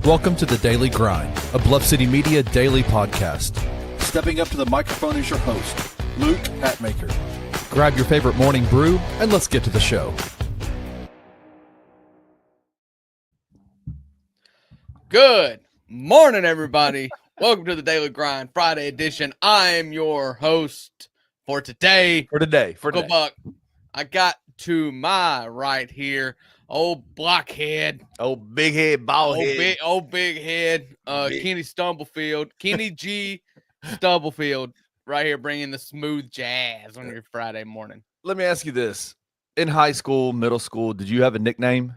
Welcome to the Daily Grind, a Bluff City Media daily podcast. Stepping up to the microphone is your host, Luke Hatmaker. Grab your favorite morning brew and let's get to the show. Good morning, everybody. Welcome to the Daily Grind Friday edition. I am your host for today. For Buck. I got to my right here, old blockhead, old big head, bald head, big head, Kenny Stumblefield, Kenny G. Stumblefield, right here, bringing the smooth jazz on your Friday morning. Let me ask you this: in high school, middle school, did you have a nickname?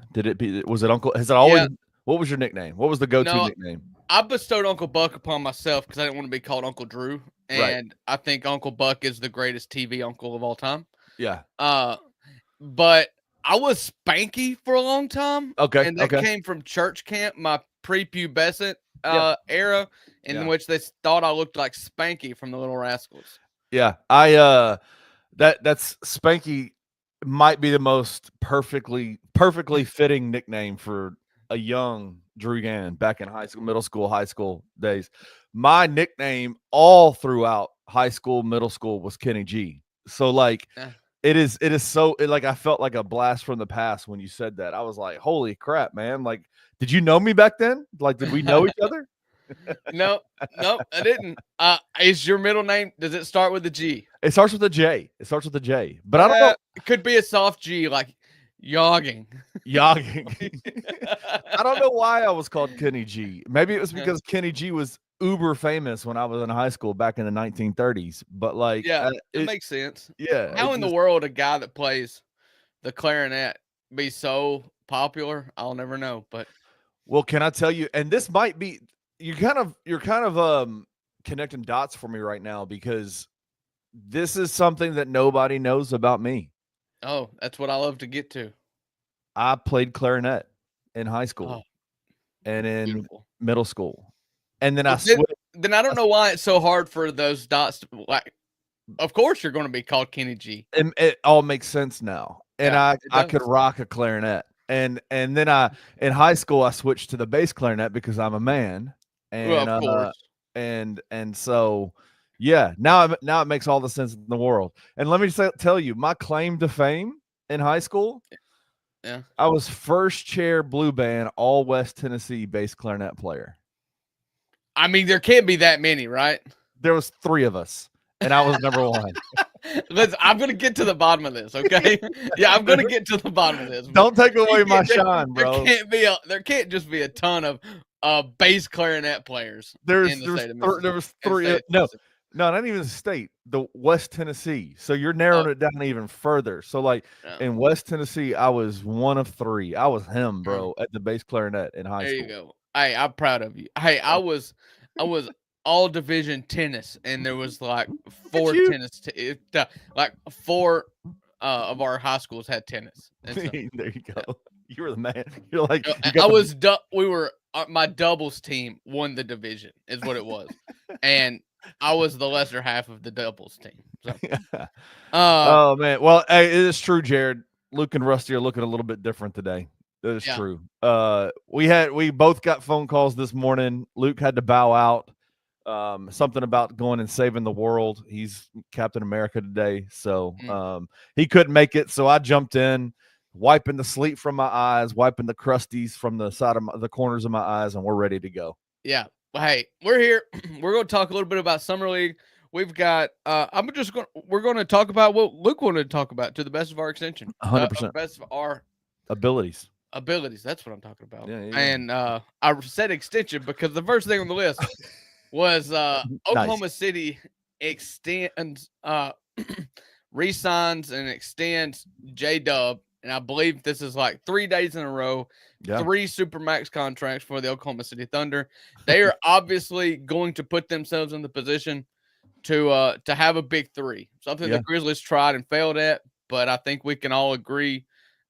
Was it Uncle? Has it always? Yeah. What was your nickname? What was the go-to nickname? I bestowed Uncle Buck upon myself because I didn't want to be called Uncle Drew, and I think Uncle Buck is the greatest TV uncle of all time. Yeah. But I was Spanky for a long time. Okay. And that came from church camp, my prepubescent era, in which they thought I looked like Spanky from the Little Rascals. Yeah. That's Spanky might be the most perfectly fitting nickname for a young Drew Gann back in high school, middle school, high school days. My nickname all throughout high school, middle school was Kenny G. So it is so I felt like a blast from the past when you said that. I was like, holy crap, man. Like, did you know me back then? Like, did we know each other? No, I didn't. Is your middle name, does it start with a G? It starts with a J. But I don't know. It could be a soft G, like yogging. I don't know why I was called Kenny G. Maybe it was because Kenny G was uber famous when I was in high school back in the 1930s. But it makes sense. Yeah. How in the world a guy that plays the clarinet be so popular? I'll never know. But well, can I tell you? And this might be you're kind of connecting dots for me right now because this is something that nobody knows about me. Oh, that's what I love to get to. I played clarinet in high school and in middle school. And then Then I don't know why it's so hard for those dots to, like, of course you're going to be called Kenny G. And it all makes sense now. And I could rock a clarinet. And then in high school I switched to the bass clarinet because I'm a man. And of course. And so yeah, now it makes all the sense in the world. And let me tell you, my claim to fame in high school, I was first chair blue band, all West Tennessee bass clarinet player. I mean, there can't be that many, right? There was 3 of us, and I was number 1. Listen, I'm going to get to the bottom of this, okay? Yeah, I'm going to get to the bottom of this. Don't take away my shine, bro. There can't just be a ton of bass clarinet players. There was 3. No, not even the state, the West Tennessee. So you're narrowing it down even further. So in West Tennessee, I was 1 of 3. I was him, bro, at the bass clarinet in high school. There you go. Hey, I'm proud of you. Hey, I was all division tennis, and there was like 4 tennis, like 4 of our high schools had tennis. So, there you go. You were the man. You're like my doubles team won the division, is what it was, and I was the lesser half of the doubles team. So. Oh man, well, hey, it is true, Jared. Luke and Rusty are looking a little bit different today. That is true. We both got phone calls this morning. Luke had to bow out. Something about going and saving the world. He's Captain America today, so he couldn't make it. So I jumped in, wiping the sleep from my eyes, wiping the crusties from the side of the corners of my eyes, and we're ready to go. Yeah. Hey, we're here. We're going to talk a little bit about Summer League. We've got. We're going to talk about what Luke wanted to talk about to the best of our extension. 100%. Best of our abilities. That's what I'm talking about. Yeah. And I said extension because the first thing on the list was Oklahoma City extends, re-signs and extends J-Dub. And I believe this is like 3 days in a row, 3 Supermax contracts for the Oklahoma City Thunder. They are obviously going to put themselves in the position to have a big 3, something the Grizzlies tried and failed at. But I think we can all agree,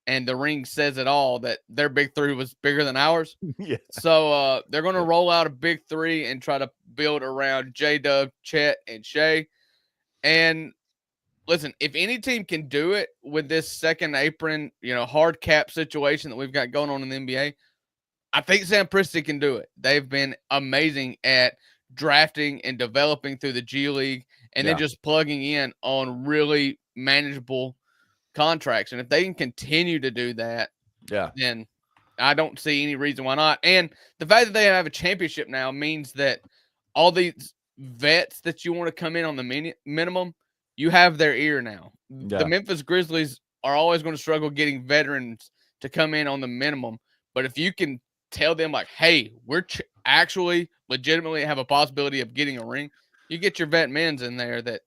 and the ring says it all, that their big 3 was bigger than ours. Yeah. So they're going to roll out a big 3 and try to build around J-Dub, Chet, and Shea. And listen, if any team can do it with this second apron, hard cap situation that we've got going on in the NBA, I think Sam Presti can do it. They've been amazing at drafting and developing through the G League and then just plugging in on really manageable contracts. And if they can continue to do that, then I don't see any reason why not. And the fact that they have a championship now means that all these vets that you want to come in on the minimum, you have their ear now. The Memphis Grizzlies are always going to struggle getting veterans to come in on the minimum. But if you can tell them, like, hey, we're actually legitimately have a possibility of getting a ring, you get your vet men's in there that,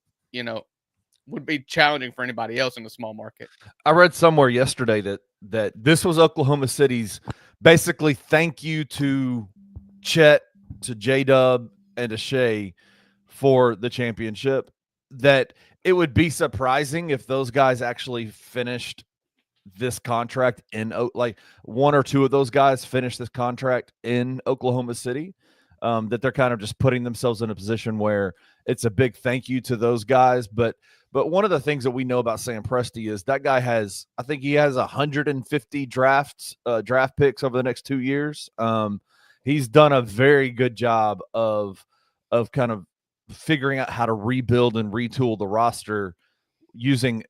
would be challenging for anybody else in the small market. I read somewhere yesterday that this was Oklahoma City's basically thank you to Chet, to J-Dub, and to Shea for the championship. That it would be surprising if those guys actually finished this contract in, like, one or two of those guys finished this contract in Oklahoma City. That they're kind of just putting themselves in a position where it's a big thank you to those guys. But one of the things that we know about Sam Presti is that guy has, I think he has 150 draft picks over the next 2 years. He's done a very good job of kind of figuring out how to rebuild and retool the roster using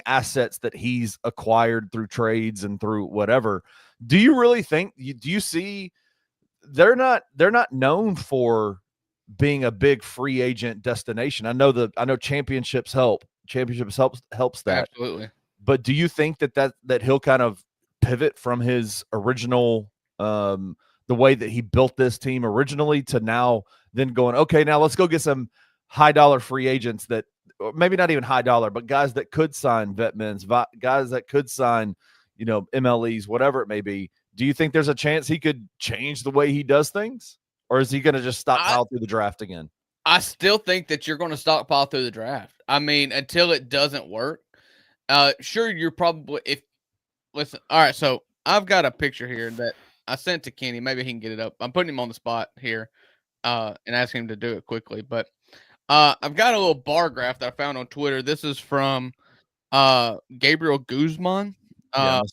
assets that he's acquired through trades and through whatever. Do you really think, do you see, they're not known for being a big free agent destination? I know championships helps that. Absolutely. But do you think that he'll kind of pivot from his original, the way that he built this team originally to now then going, okay, now let's go get some high dollar free agents that, or maybe not even high dollar, but guys that could sign vet men's, guys that could sign, MLEs, whatever it may be. Do you think there's a chance he could change the way he does things? Or is he going to just stockpile through the draft again? I still think that you're going to stockpile through the draft. I mean, until it doesn't work. Sure, you're probably, listen, all right, so I've got a picture here that I sent to Kenny. Maybe he can get it up. I'm putting him on the spot here and asking him to do it quickly. But I've got a little bar graph that I found on Twitter. This is from Gabriel Guzman. Let me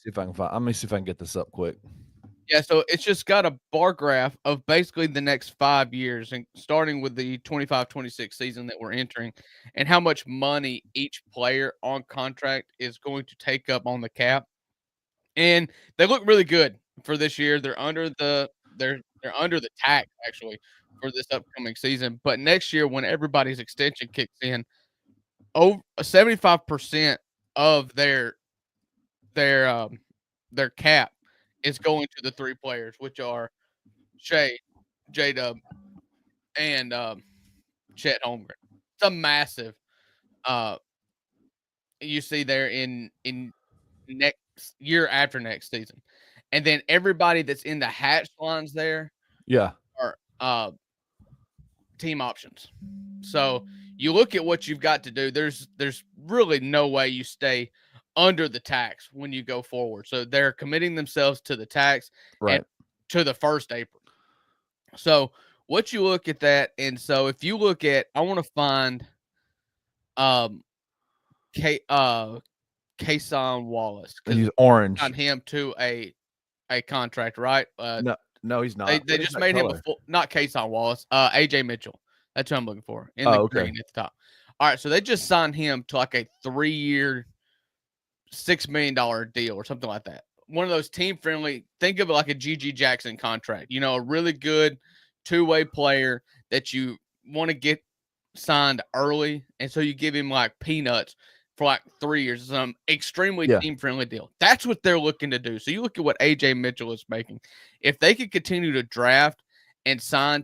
see if I can get this up quick. Yeah, so it's just got a bar graph of basically the next 5 years, and starting with the 25-26 season that we're entering, and how much money each player on contract is going to take up on the cap. And they look really good for this year. They're under the tax actually for this upcoming season. But next year, when everybody's extension kicks in, over 75% of their cap is going to the three players, which are Shea, J-Dub, and Chet Holmgren. It's a massive you see there in next year after next season. And then everybody that's in the hatch lines there are team options. So you look at what you've got to do. There's really no way you stay under the tax when you go forward. So they're committing themselves to the tax and to the 1st April. So what you look at that, and so if you look at, I want to find Kason Wallace, because he's orange on him to a contract, right? No, he's not. They just made him not Kason Wallace, AJ Mitchell. That's what I'm looking for in the green at the top. All right, so they just signed him to like a 3-year, $6 million deal or something like that. One of those team friendly. Think of it like a GG Jackson contract. A really good two-way player that you want to get signed early, and so you give him like peanuts for like 3 years. Some extremely team-friendly deal. That's what they're looking to do. So you look at what AJ Mitchell is making. If they could continue to draft and sign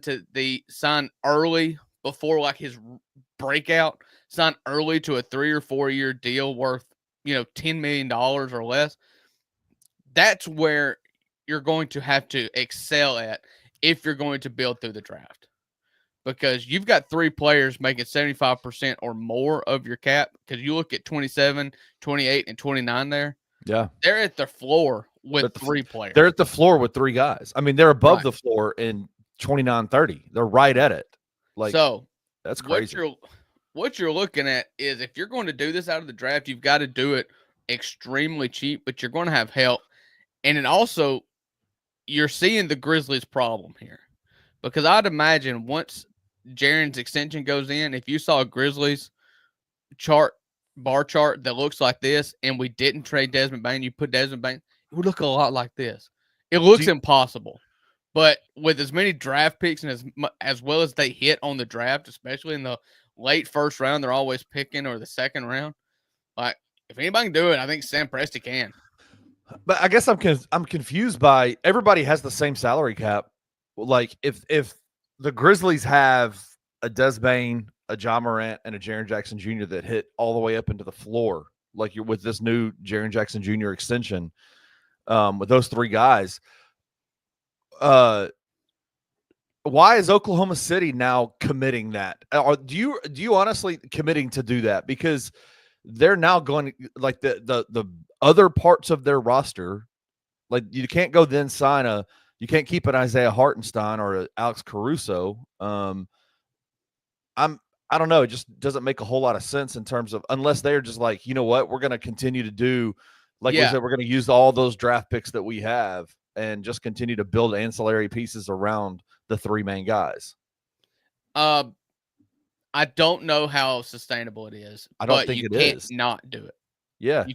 early before like his breakout, sign early to a 3 or 4 year deal worth, $10 million or less, that's where you're going to have to excel at if you're going to build through the draft. Because you've got 3 players making 75% or more of your cap. Because you look at 27, 28, and 29 there. Yeah. They're at the floor with 3 players. They're at the floor with 3 guys. I mean, they're above the floor in 29, 30. They're right at it. So that's crazy. What you're looking at is, if you're going to do this out of the draft, you've got to do it extremely cheap, but you're going to have help. And it also, you're seeing the Grizzlies' problem here, because I'd imagine once Jaren's extension goes in, if you saw a Grizzlies bar chart that looks like this, and we didn't trade Desmond Bane, you put Desmond Bane, it would look a lot like this. It looks impossible, but with as many draft picks and as well as they hit on the draft, especially in the late first round, they're always picking, or the second round. Like, if anybody can do it, I think Sam Presti can. But I guess I'm confused by everybody has the same salary cap. Like if the Grizzlies have a Des Bane, a John Morant, and a Jaren Jackson Jr. that hit all the way up into the floor, like you're with this new Jaren Jackson Jr. extension, with those three guys, why is Oklahoma City now committing that? Or do you honestly committing to do that? Because they're now going, like, the other parts of their roster, like you can't go then sign you can't keep an Isaiah Hartenstein or a Alex Caruso. I don't know. It just doesn't make a whole lot of sense in terms of, unless they're just like, you know what, we're going to continue to do, like we said, we're going to use all those draft picks that we have and just continue to build ancillary pieces around the three main guys. I don't know how sustainable it is. I don't think it is. You can't not do it. Yeah.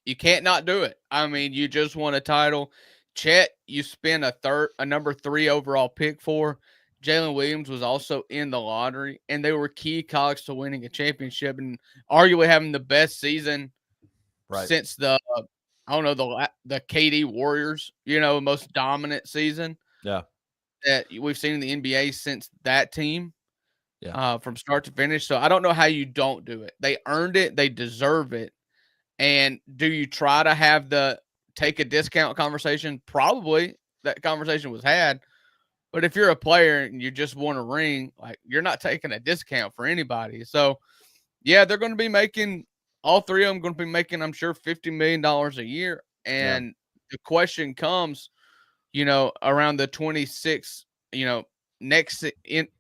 You can't not do it. I mean, you just won a title. Chet, you spent a number 3 overall pick for. Jalen Williams was also in the lottery, and they were key cogs to winning a championship and arguably having the best season since the KD Warriors, most dominant season that we've seen in the NBA since that team, from start to finish. So I don't know how you don't do it. They earned it. They deserve it. And do you try to have the take a discount conversation? Probably that conversation was had. But if you're a player and you just want a ring, like, you're not taking a discount for anybody. So, yeah, they're going to be making, all three of them going to be making, I'm sure, $50 million a year. And the question comes, around the 26, next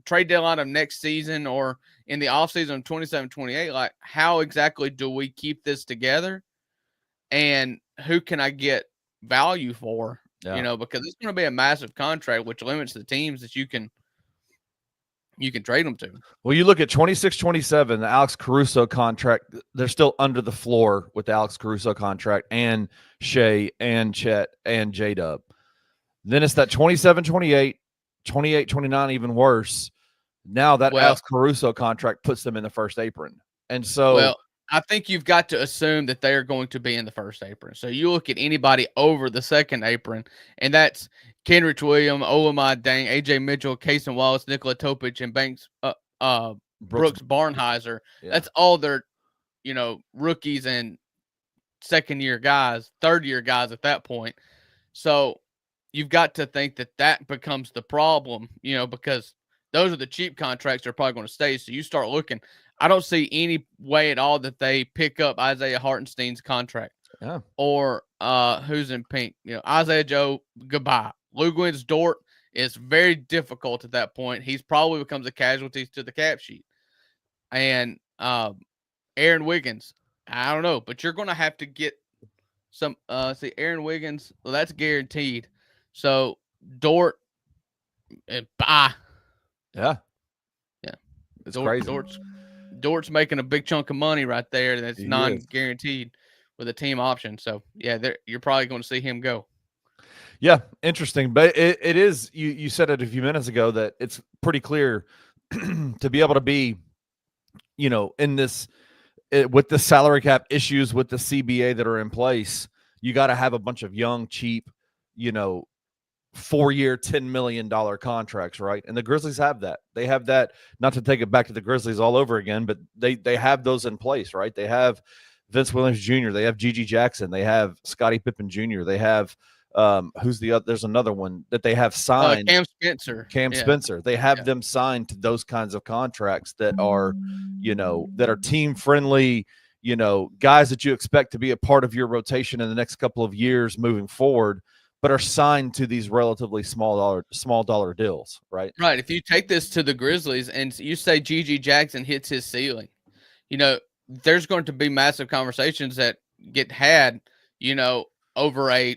trade deadline of next season, or in the offseason of 27-28, like, how exactly do we keep this together? And who can I get value for? Because it's going to be a massive contract, which limits the teams that you can trade them to. Well, you look at 26-27, the Alex Caruso contract, they're still under the floor with the Alex Caruso contract, and Shea and Chet and J-Dub. Then it's that 27-28, 28-29, even worse. Now that Alex Caruso contract puts them in the first apron. And so I think you've got to assume that they are going to be in the first apron. So you look at anybody over the second apron, and that's Kenrich Williams, Olamide Dang, AJ Mitchell, Cason Wallace, Nikola Topic, and Brooks Barnhizer. Yeah. That's all their, rookies and second-year guys, third-year guys at that point. So you've got to think that becomes the problem, because those are the cheap contracts that are probably going to stay. So you start looking. I don't see any way at all that they pick up Isaiah Hartenstein's contract. Yeah. Or who's in pink? Isaiah Joe, goodbye. Lou Gwyn's Dort is very difficult at that point. He's probably becomes a casualty to the cap sheet. And Aaron Wiggins, I don't know, but you're going to have to get some. Aaron Wiggins, well, that's guaranteed. So Dort, bye. Yeah. Yeah. It's crazy. Dort's making a big chunk of money right there that's non-guaranteed with a team option. So, yeah, you're probably going to see him go. Yeah, interesting. But it is, you said it a few minutes ago, that it's pretty clear to be able to be, in this, with the salary cap issues with the CBA that are in place, you got to have a bunch of young, cheap, 4-year, $10 million contracts, right? And the Grizzlies have that. They have that, not to take it back to the Grizzlies all over again, but they have those in place, right? They have Vince Williams Jr., they have Gigi Jackson, they have Scottie Pippen Jr., they have who's the other? There's another one that they have signed. Cam Spencer. Spencer. They have them signed to those kinds of contracts that are, that are team friendly, guys that you expect to be a part of your rotation in the next couple of years moving forward, but are signed to these relatively small dollar deals, right? Right. If you take this to the Grizzlies and you say Gigi Jackson hits his ceiling, there's going to be massive conversations that get had, over a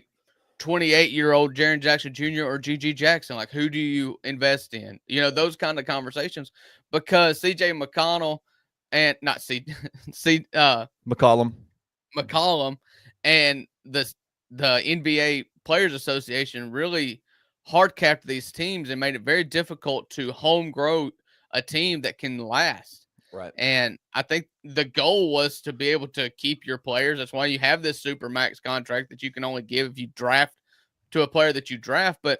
28-year-old Jaren Jackson Jr. or GG Jackson? Like, who do you invest in? Those kind of conversations, because CJ McConnell and not C, McCollum. McCollum and the NBA Players Association really hard capped these teams and made it very difficult to home grow a team that can last. Right. And I think the goal was to be able to keep your players. That's why you have this super max contract that you can only give if you draft to a player that you draft. But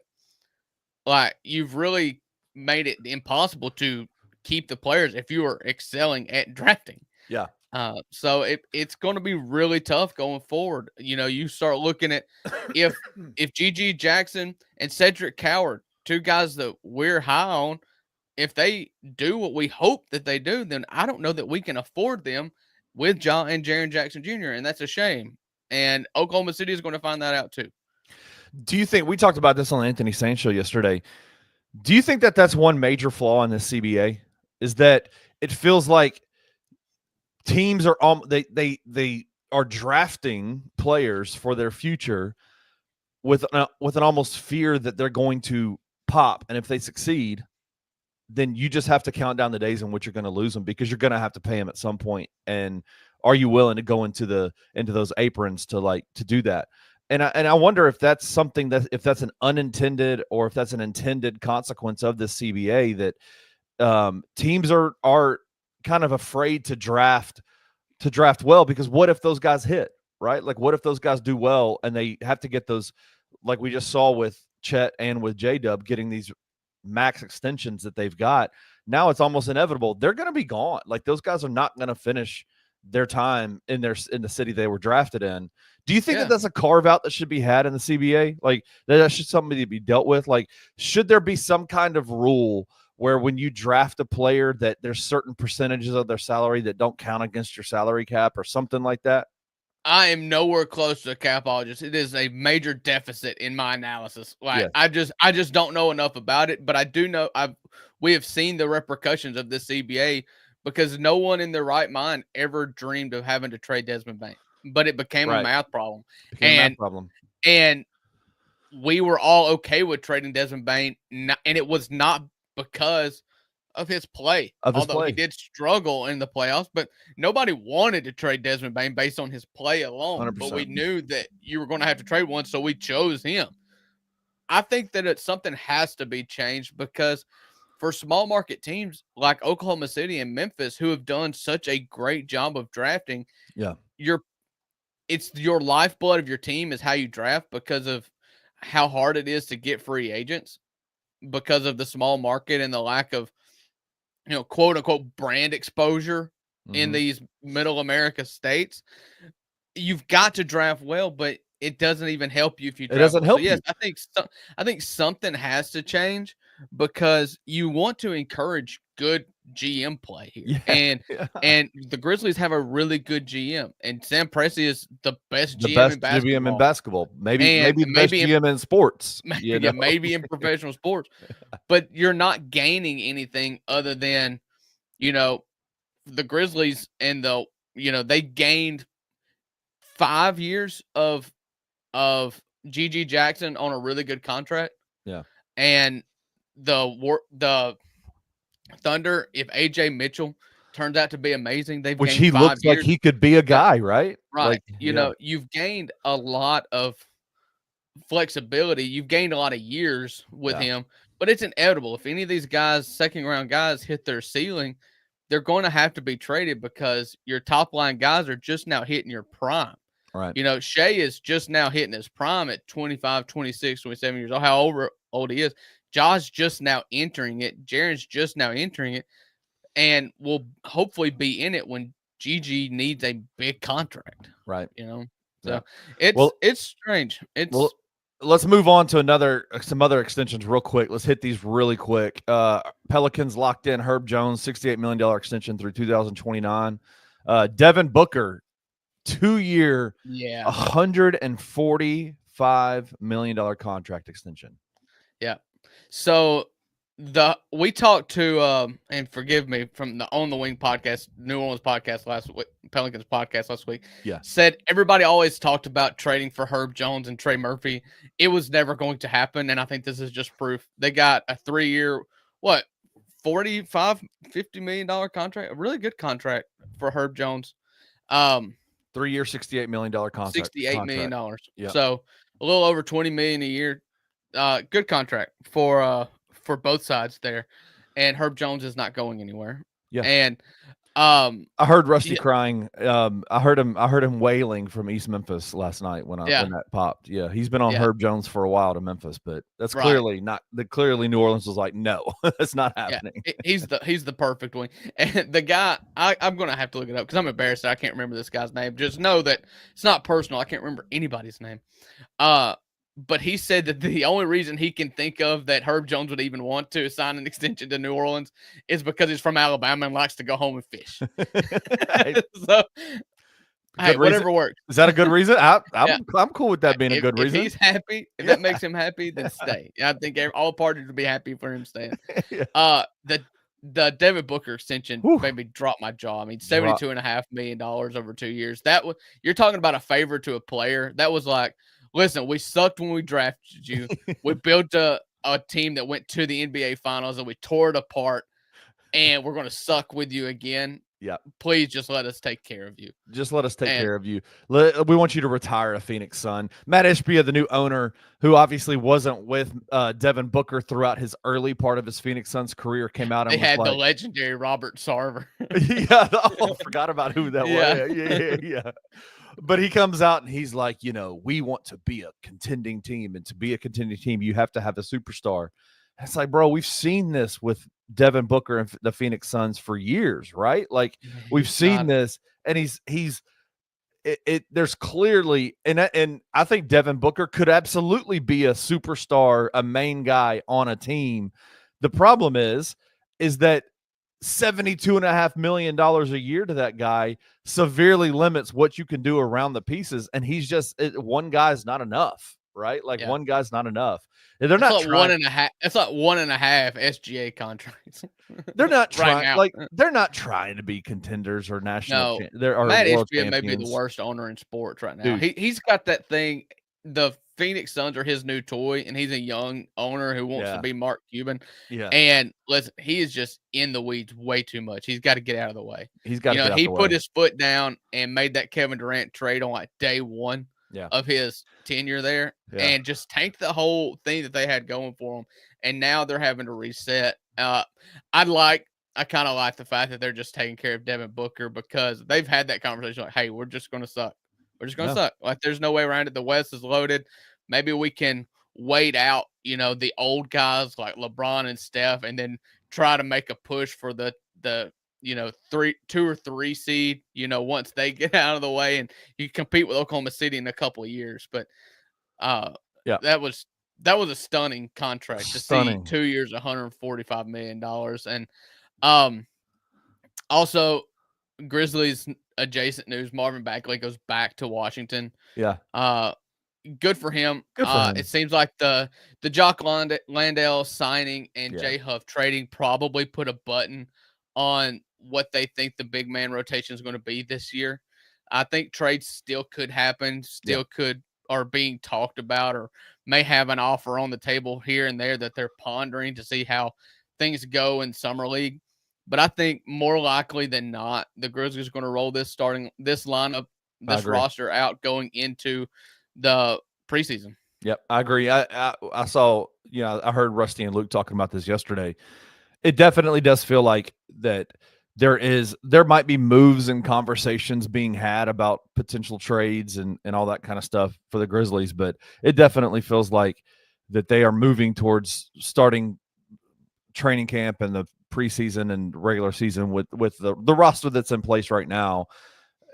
like, you've really made it impossible to keep the players if you are excelling at drafting. Yeah. So it's going to be really tough going forward. You start looking at if GG Jackson and Cedric Coward, two guys that we're high on, if they do what we hope that they do, then I don't know that we can afford them with John and Jaren Jackson Jr., and that's a shame. And Oklahoma City is going to find that out too. Do you think, we talked about this on the Anthony Sainz show yesterday, do you think that that's one major flaw in this CBA, is that it feels like teams are they are drafting players for their future with an almost fear that they're going to pop, and if they succeed, then you just have to count down the days in which you're going to lose them, because you're going to have to pay them at some point. And are you willing to go into those aprons to do that? And I wonder if that's something if that's an unintended or if that's an intended consequence of this CBA, that teams are kind of afraid to draft well, because what if those guys hit, right? Like, what if those guys do well and they have to get those, like we just saw with Chet and with J-Dub, getting these max extensions that they've got. Now it's almost inevitable they're going to be gone. Like, those guys are not going to finish their time in the city they were drafted in. Do you think that that's a carve out that should be had in the CBA? Like, that should something to be dealt with? Like, should there be some kind of rule where when you draft a player that there's certain percentages of their salary that don't count against your salary cap or something like that? I am nowhere close to a capologist. It is a major deficit in my analysis. Like, I just don't know enough about it, but I do know we have seen the repercussions of this CBA, because no one in their right mind ever dreamed of having to trade Desmond Bain, but it became a math problem. And we were all okay with trading Desmond Bain, and it was not because of his play, although he did struggle in the playoffs, but nobody wanted to trade Desmond Bain based on his play alone. 100%. But we knew that you were going to have to trade one, so we chose him. I think that something has to be changed, because for small market teams like Oklahoma City and Memphis, who have done such a great job of drafting, it's your lifeblood of your team is how you draft, because of how hard it is to get free agents, because of the small market and the lack of, quote unquote brand exposure in these middle America states. You've got to draft well, but it doesn't even help you if you draft. It doesn't help you. Yes, I think something has to change, because you want to encourage good GM play here. And the Grizzlies have a really good GM, and Sam Presti is the best GM in basketball. Maybe the best GM in sports. Maybe in professional sports. But you're not gaining anything other than, the Grizzlies and they gained 5 years of GG Jackson on a really good contract. Yeah. And the Thunder, if AJ Mitchell turns out to be amazing, which he looks like he could be a guy, right? Right. Like, you've gained a lot of flexibility. You've gained a lot of years with him, but it's inevitable. If any of these guys, second round guys, hit their ceiling, they're going to have to be traded, because your top line guys are just now hitting your prime. Right. Shea is just now hitting his prime at 25, 26, 27 years old, how old he is. Josh just now entering it. Jaren's just now entering it, and will hopefully be in it when GG needs a big contract. Right. So it's strange. Let's move on to some other extensions real quick. Let's hit these really quick. Pelicans locked in Herb Jones, $68 million extension through 2029. Devin Booker, 2-year, $145 million contract extension. Yeah. So we talked to and forgive me, from the On the Wing podcast, New Orleans podcast last week, Pelicans podcast last week. Yeah. Said everybody always talked about trading for Herb Jones and Trey Murphy. It was never going to happen, and I think this is just proof. They got a 3-year, what, $45-50 million contract, a really good contract for Herb Jones. 3-year, $68 million contract. $68 million. Yeah. So a little over $20 million a year. Good contract for both sides there. And Herb Jones is not going anywhere. Yeah. And I heard Rusty crying. I heard him wailing from East Memphis last night when that popped. Yeah, he's been on Herb Jones for a while to Memphis, but that's clearly not. Clearly New Orleans was like, no, that's not happening. Yeah, he's the perfect one. And the guy, I'm gonna have to look it up because I'm embarrassed that I can't remember this guy's name. Just know that it's not personal. I can't remember anybody's name. But he said that the only reason he can think of that Herb Jones would even want to sign an extension to New Orleans is because he's from Alabama and likes to go home and fish. So, hey, whatever works. Is that a good reason? I'm cool with that being a good reason. If he's happy, if that makes him happy, then stay. I think all parties would be happy for him staying. The Devin Booker extension made me drop my jaw. I mean, $72.5 million over 2 years. You're talking about a favor to a player. That was like, listen, we sucked when we drafted you. We built a team that went to the NBA Finals and we tore it apart, and we're going to suck with you again. Yeah. Please just let us take care of you. Just let us take care of you. We want you to retire a Phoenix Sun. Matt Ishbia, the new owner, who obviously wasn't with Devin Booker throughout his early part of his Phoenix Suns career, came out and they had the legendary Robert Sarver. Yeah. I forgot about who that was. Yeah. But he comes out and he's like, we want to be a contending team. And to be a contending team, you have to have a superstar. It's like, bro, we've seen this with Devin Booker and the Phoenix Suns for years, right? Like we've seen this, and there's clearly, and I think Devin Booker could absolutely be a superstar, a main guy on a team. The problem is that $72.5 million a year to that guy severely limits what you can do around the pieces. And he's just, one guy's not enough, right? Like one guy's not enough. And they're not trying. It's like 1.5 SGA contracts. They're not trying. They're not trying to be contenders or national. Matt Ishbia may be the worst owner in sports right now. He's got that thing. The Phoenix Suns are his new toy, and he's a young owner who wants to be Mark Cuban. Yeah. And listen, he is just in the weeds way too much. He's got to get out of the way. He's got to get out of the way. He put his foot down and made that Kevin Durant trade on like day one of his tenure there, and just tanked the whole thing that they had going for them. And now they're having to reset. I kind of like the fact that they're just taking care of Devin Booker, because they've had that conversation like, hey, we're just going to suck. We're just going to suck. Like, there's no way around it. The West is loaded. Maybe we can wait out, the old guys like LeBron and Steph, and then try to make a push for the 2 or 3 seed, once they get out of the way, and you compete with Oklahoma City in a couple of years. But that was a stunning contract to see 2 years, $145 million. And also Grizzlies adjacent news, Marvin Bagley goes back to Washington. Yeah. Good for him. It seems like the Jock Landale signing and Jay Huff trading probably put a button on what they think the big man rotation is going to be this year. I think trades still could happen, are being talked about, or may have an offer on the table here and there that they're pondering to see how things go in Summer League. But I think more likely than not, the Grizzlies are going to roll this lineup, this roster out going into the preseason. Yep, I agree. I saw, I heard Rusty and Luke talking about this yesterday. It definitely does feel like that there might be moves and conversations being had about potential trades and all that kind of stuff for the Grizzlies, but it definitely feels like that they are moving towards starting training camp and the preseason and regular season with the roster that's in place right now.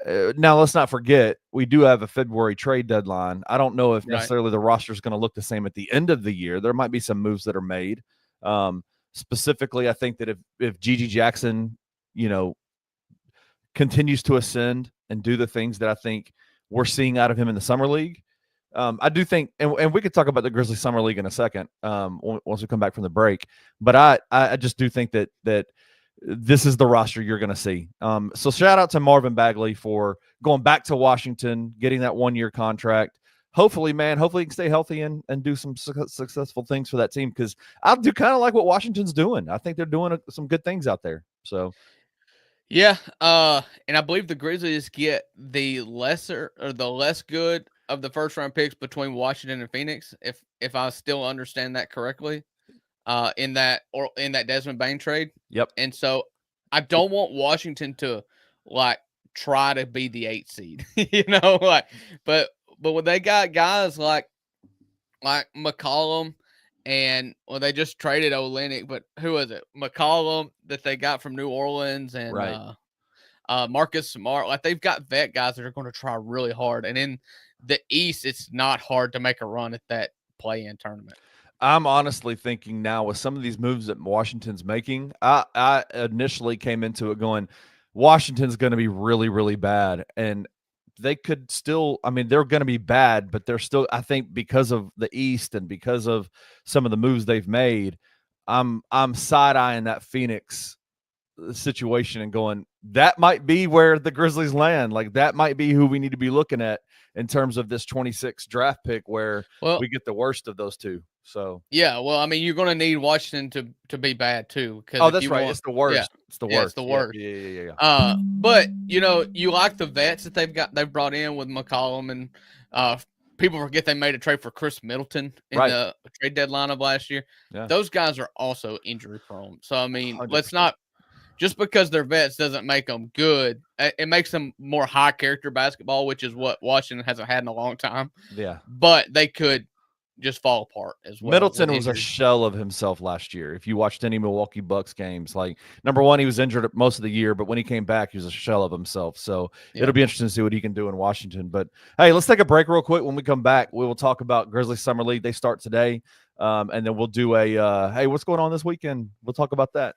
Now, let's not forget, we do have a February trade deadline. I don't know if necessarily the roster is going to look the same at the end of the year. There might be some moves that are made. Specifically, I think that if Gigi Jackson, continues to ascend and do the things that I think we're seeing out of him in the Summer League, I do think, and we could talk about the Grizzlies Summer League in a second once we come back from the break. But I just do think that this is the roster you're going to see. So shout out to Marvin Bagley for going back to Washington, getting that 1-year contract. Hopefully he can stay healthy and do some successful things for that team, because I do kind of like what Washington's doing. I think they're doing some good things out there. So, yeah, and I believe the Grizzlies get the lesser or the less good of the first round picks between Washington and Phoenix, if I still understand that correctly, in that Desmond Bane trade. Yep. And so I don't want Washington to like try to be the 8th seed, but when they got guys like McCollum, and they just traded Olynyk, but who was it? McCollum that they got from New Orleans, and right. Marcus Smart. Like, they've got vet guys that are going to try really hard. And in the East, it's not hard to make a run at that play-in tournament. I'm honestly thinking now with some of these moves that Washington's making, I initially came into it going, Washington's going to be really, really bad. And they could still, I mean, they're going to be bad, but they're still, I think, because of the East and because of some of the moves they've made, I'm side-eyeing that Phoenix situation and going, that might be where the Grizzlies land. Like, that might be who we need to be looking at in terms of this 26 draft pick, where we get the worst of those two. So yeah, well, I mean, you're going to need Washington to be bad too. Oh, that's right. It's the worst. Yeah, it's the worst. It's the worst. Yeah. But you like the vets that they've brought in with McCollum, and people forget they made a trade for Chris Middleton in the trade deadline of last year. Yeah. Those guys are also injury prone. So I mean, 100%. Let's not, just because they're vets doesn't make them good. It makes them more high character basketball, which is what Washington hasn't had in a long time. Yeah, but they could just fall apart as well. Middleton was a shell of himself last year. If you watched any Milwaukee Bucks games, like, number one, he was injured most of the year, but when he came back, he was a shell of himself. So it'll be interesting to see what he can do in Washington. But hey, let's take a break real quick. When we come back, we will talk about Grizzlies Summer League. They start today. And then we'll do a, hey, what's going on this weekend? We'll talk about that.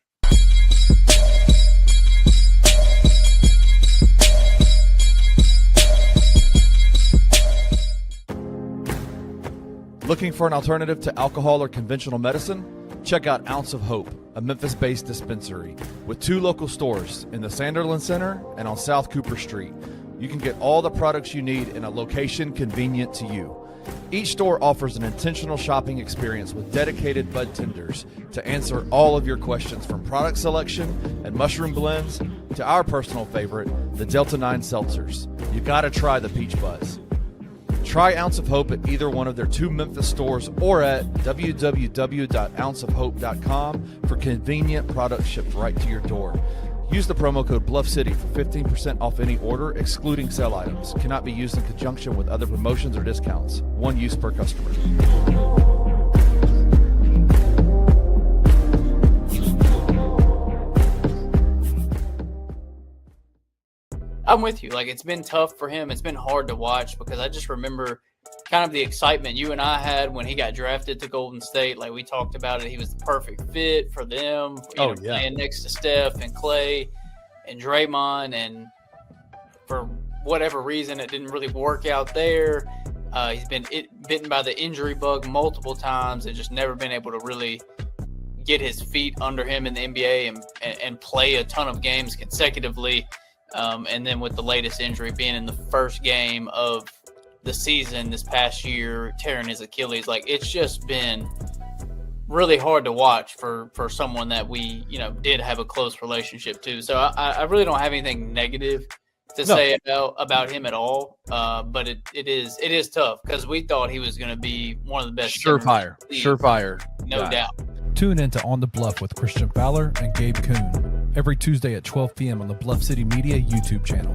Looking for an alternative to alcohol or conventional medicine? Check out Ounce of Hope, a Memphis-based dispensary with 2 local stores in the Sanderland Center and on South Cooper Street. You can get all the products you need in a location convenient to you. Each store offers an intentional shopping experience with dedicated bud tenders to answer all of your questions, from product selection and mushroom blends to our personal favorite, the Delta 9 seltzers. You gotta try the Peach Buzz. Try Ounce of Hope at either one of their 2 Memphis stores or at www.ounceofhope.com for convenient products shipped right to your door. Use the promo code BluffCity for 15% off any order, excluding sale items. Cannot be used in conjunction with other promotions or discounts. One use per customer. I'm with you. Like, it's been tough for him. It's been hard to watch because I just remember kind of the excitement you and I had when he got drafted to Golden State. Like, we talked about it. He was the perfect fit for them. Playing next to Steph and Clay and Draymond. And for whatever reason, it didn't really work out there. He's been bitten by the injury bug multiple times and just never been able to really get his feet under him in the NBA and play a ton of games consecutively. And then with the latest injury being in the first game of the season this past year, tearing his Achilles, like, it's just been really hard to watch for someone that we, did have a close relationship to. So I really don't have anything negative to say about him at all. But it is tough because we thought he was going to be one of the best. Surefire. No doubt. Tune in to On the Bluff with Christian Fowler and Gabe Kuhn every Tuesday at 12 p.m. on the Bluff City Media YouTube channel.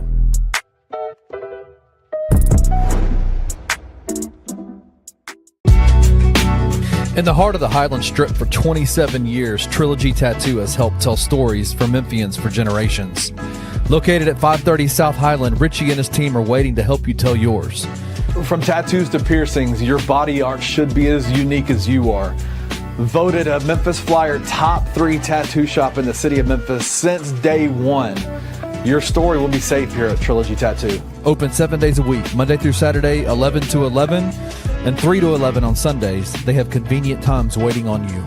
In the heart of the Highland Strip for 27 years, Trilogy Tattoo has helped tell stories for Memphians for generations. Located at 530 South Highland, Richie and his team are waiting to help you tell yours. From tattoos to piercings, your body art should be as unique as you are. Voted a Memphis Flyer top 3 tattoo shop in the city of Memphis since day one. Your story will be safe here at Trilogy Tattoo. Open 7 days a week, Monday through Saturday, 11 to 11, and 3 to 11 on Sundays. They have convenient times waiting on you.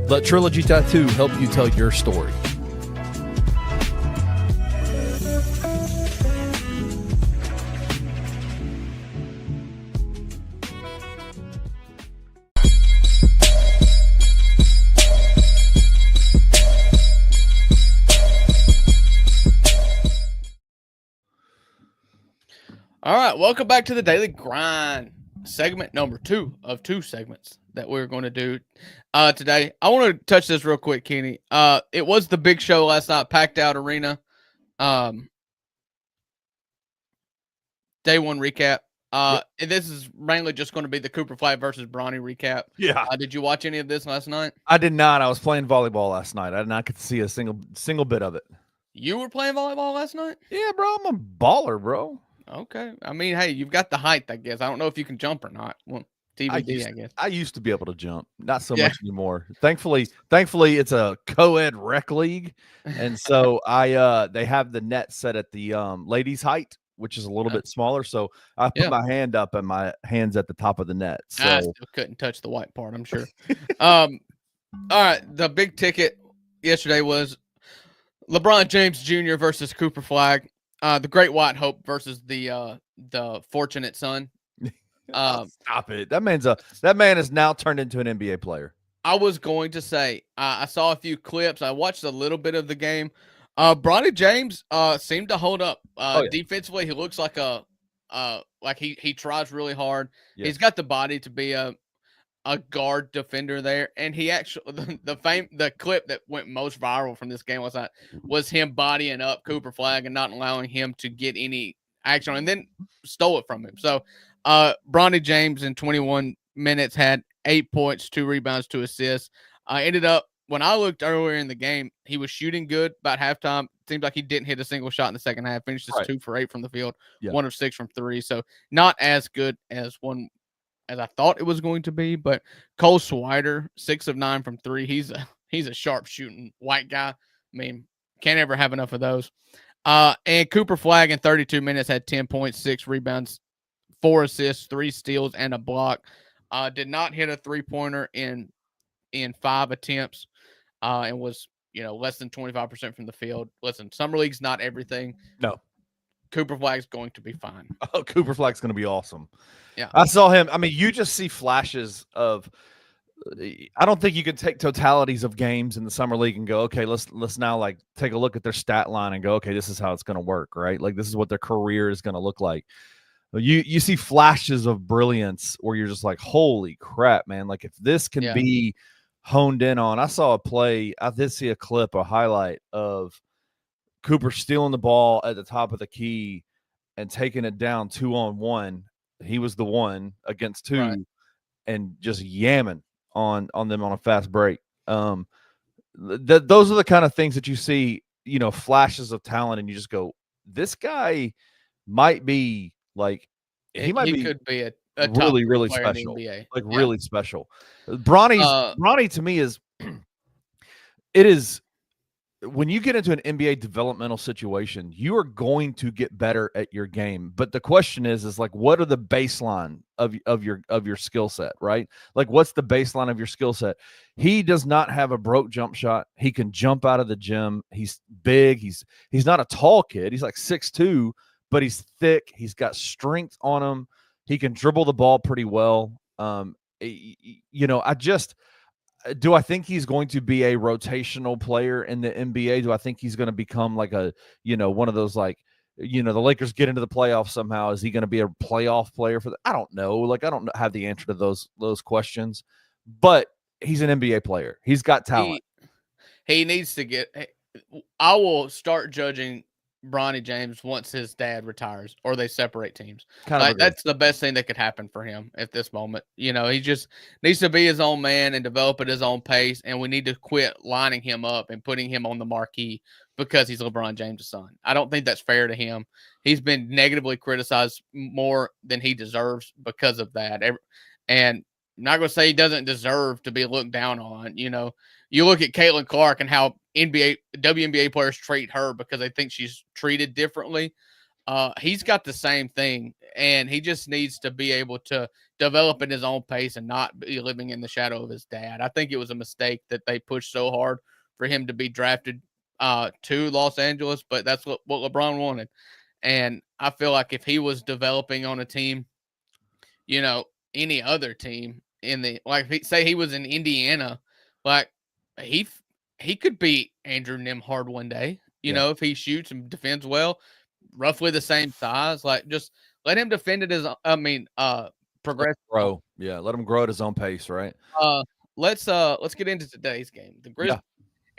Let Trilogy Tattoo help you tell your story. All right, welcome back to the Daily Grind, segment number 2 of 2 segments that we're going to do today. I want to touch this real quick, Kenny. It was the big show last night, packed out arena. Day 1 recap. And this is mainly just going to be the Cooper Flag versus Bronny recap. Yeah. Did you watch any of this last night? I did not. I was playing volleyball last night. I did not get to see a single bit of it. You were playing volleyball last night? Yeah, bro. I'm a baller, bro. Okay. I mean, hey, you've got the height, I guess. I don't know if you can jump or not. Well, TBD, I guess. I used to be able to jump, not so much anymore. Thankfully, it's a co-ed rec league, and so they have the net set at the ladies' height, which is a little bit smaller. So I put my hand up and my hands at the top of the net. So I still couldn't touch the white part, I'm sure. All right, the big ticket yesterday was LeBron James Jr. versus Cooper Flag. The Great White Hope versus the Fortunate Son. Stop it! That man is now turned into an NBA player. I was going to say I saw a few clips. I watched a little bit of the game. Bronny James seemed to hold up. Defensively, he looks like he tries really hard. Yes. He's got the body to be a guard defender there, and he actually the clip that went most viral from this game was him bodying up Cooper Flag and not allowing him to get any action, and then stole it from him. So Bronny James in 21 minutes had 8 points, 2 rebounds, 2 assists. Ended up, when I looked earlier in the game, he was shooting good about halftime. Seems like he didn't hit a single shot in the second half. Finished just 2 for 8 from the field, 1 of 6 from 3. So not as good as I thought it was going to be. But Cole Swider, 6 of 9 from 3. He's a sharp shooting white guy. I mean, can't ever have enough of those. And Cooper Flag in 32 minutes had 10 points, 6 rebounds, 4 assists, 3 steals, and a block. Did not hit a 3-pointer in 5 attempts, and was less than 25% from the field. Listen, summer league's not everything. No, Cooper Flag's going to be fine. Oh, Cooper Flag's going to be awesome. Yeah, I saw him. I mean, you just see flashes of. I don't think you can take totalities of games in the summer league and go, okay, let's now like take a look at their stat line and go, okay, this is how it's going to work, right? Like this is what their career is going to look like. You see flashes of brilliance where you're just like, holy crap, man! Like if this can be honed in on. I saw a play. I did see a clip, a highlight of Cooper stealing the ball at the top of the key and taking it down 2-on-1. He was the one against 2, and just yamming on them on a fast break. Those are the kind of things that you see, flashes of talent, and you just go, this guy might be like he could be a really, really special. Like really special. Bronny to me is when you get into an NBA developmental situation, you are going to get better at your game. But the question is like, what are the baseline of your skill set, right? Like, what's the baseline of your skill set? He does not have a broke jump shot. He can jump out of the gym. He's big. He's not a tall kid. He's like 6'2", but he's thick. He's got strength on him. He can dribble the ball pretty well. Do I think he's going to be a rotational player in the NBA? Do I think he's going to become like one of those like, the Lakers get into the playoffs somehow? Is he going to be a playoff player for I don't know. Like, I don't have the answer to those questions, but he's an NBA player. He's got talent. He needs to get, I will start judging Bronny James once his dad retires or they separate teams. That's the best thing that could happen for him at this moment. He just needs to be his own man and develop at his own pace, and we need to quit lining him up and putting him on the marquee because he's LeBron James' son. I don't think that's fair to him. He's been negatively criticized more than he deserves because of that. And I'm not going to say he doesn't deserve to be looked down on. You look at Caitlin Clark and how WNBA players treat her because they think she's treated differently. he's got the same thing, and he just needs to be able to develop at his own pace and not be living in the shadow of his dad. I think it was a mistake that they pushed so hard for him to be drafted to Los Angeles, but that's what LeBron wanted. And I feel like if he was developing on a team, any other team say he was in Indiana, like he could beat Andrew Nembhard one day, if he shoots and defends well, roughly the same size. Like, just let him defend it progress. Grow. Yeah, let him grow at his own pace, right? Let's get into today's game. The Grizzlies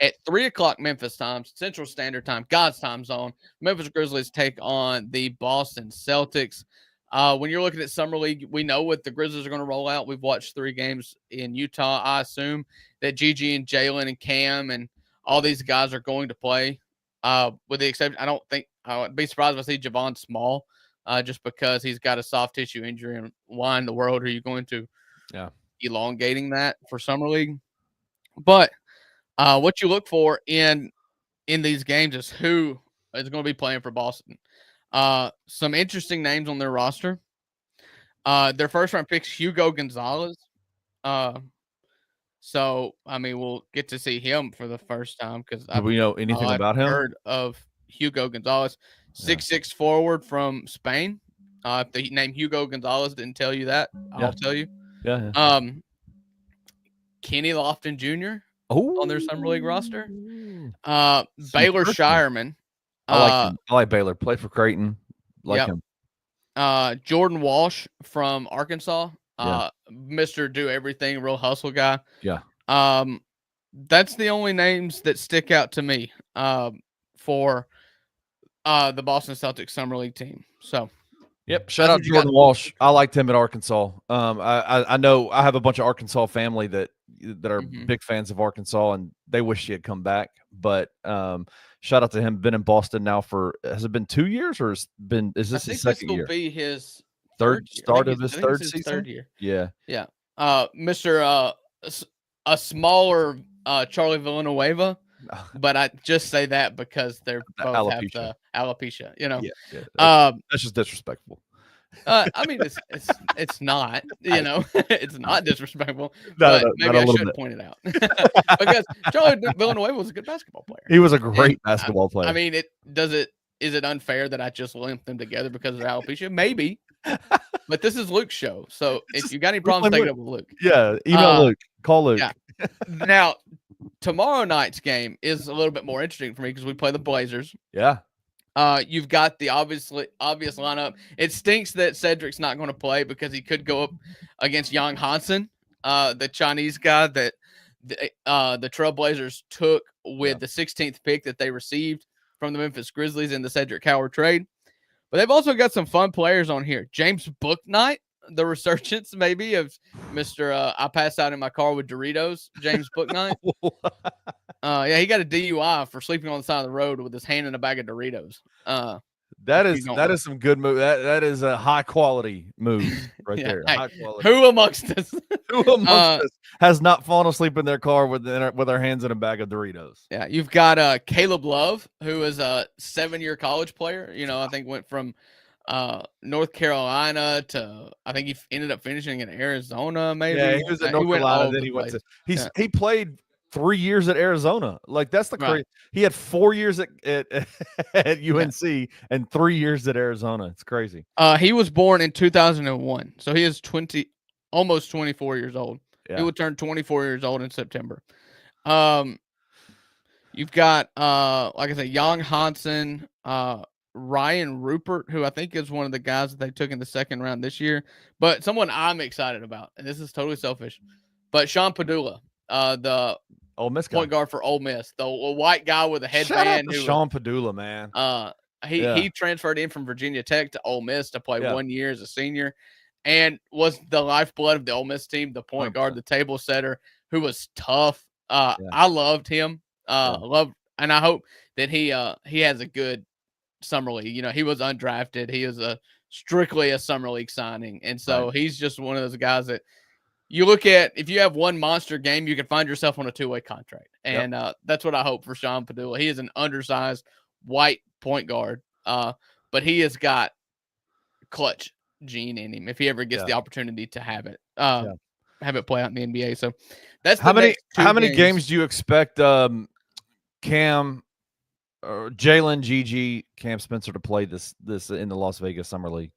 at 3:00 Memphis time, Central Standard Time, God's time zone. Memphis Grizzlies take on the Boston Celtics. When you're looking at Summer League, we know what the Grizzlies are going to roll out. We've watched 3 games in Utah. I assume that Gigi and Jalen and Cam and all these guys are going to play. With the exception, I would be surprised if I see Javon Small, just because he's got a soft tissue injury. And why in the world are you going to elongating that for Summer League? But what you look for in these games is who is going to be playing for Boston. Some interesting names on their roster. Their first round picks, Hugo Gonzalez. So we'll get to see him for the first time because we know anything about him? Heard of Hugo Gonzalez, 6'6" forward from Spain. If the name Hugo Gonzalez didn't tell you that, I'll tell you. Yeah. Kenny Lofton Jr. on their Summer League roster. Baylor Shireman. I like him. I like Baylor. Play for Creighton. Him. Jordan Walsh from Arkansas. Mr. Do Everything, real hustle guy. Yeah. That's the only names that stick out to me for the Boston Celtics Summer League team. So, yep. Shout out Jordan Walsh. I liked him at Arkansas. I know I have a bunch of Arkansas family that are big fans of Arkansas, and they wish he had come back. But shout out to him. Been in Boston now has it been 2 years, or is this his second year? This will be his third season. Third year. Yeah. Mr. A smaller Charlie Villanueva, but I just say that because they're both alopecia. have the alopecia. That's just disrespectful. It's not, it's not disrespectful, but maybe I should point it out because Charlie Villanueva was a good basketball player. He was a great basketball player. Is it unfair that I just linked them together because of alopecia? Maybe, but this is Luke's show, so if you got any problems, take it up with Luke. Yeah, email Luke, call Luke. Yeah. Now, tomorrow night's game is a little bit more interesting for me because we play the Blazers. Yeah. You've got the obvious lineup. It stinks that Cedric's not going to play because he could go up against Yang Hansen, the Chinese guy that the Trailblazers took with the 16th pick that they received from the Memphis Grizzlies in the Cedric Howard trade. But they've also got some fun players on here. James Bouknight, the resurgence maybe of Mr. I passed out in my car with Doritos, James Bouknight. He got a DUI for sleeping on the side of the road with his hand in a bag of Doritos. That is some good move. That is a high quality move right there. Hey, high quality. Who amongst us? Us has not fallen asleep in their car with their hands in a bag of Doritos? Yeah, you've got Caleb Love, who is a 7-year college player. I think went from North Carolina to I think he ended up finishing in Arizona. Maybe he was at North Carolina. Then he went to he played 3 years at Arizona. Like that's the crazy. He had 4 years at UNC and 3 years at Arizona. It's crazy. He was born in 2001, so he is almost 24 years old. Yeah. He will turn 24 years old in September. You've got like I said, Yang Hansen, Ryan Rupert, who I think is one of the guys that they took in the second round this year, but someone I'm excited about, and this is totally selfish, but Sean Padula, the Ole Miss point guard for Ole Miss, the white guy with a headband. Sean Padula, man. He transferred in from Virginia Tech to Ole Miss to play 1 year as a senior, and was the lifeblood of the Ole Miss team. The point 100%. Guard, the table setter, who was tough. I loved him. And I hope that he has a good summer league. He was undrafted. He was strictly a summer league signing, and so he's just one of those guys that you look at. If you have one monster game, you can find yourself on a 2-way contract, and that's what I hope for Sean Padula. He is an undersized white point guard, but he has got clutch gene in him if he ever gets the opportunity to have it. Have it play out in the NBA. So that's how many games do you expect Cam or Jalen, Gigi, Cam Spencer to play this in the Las Vegas Summer League?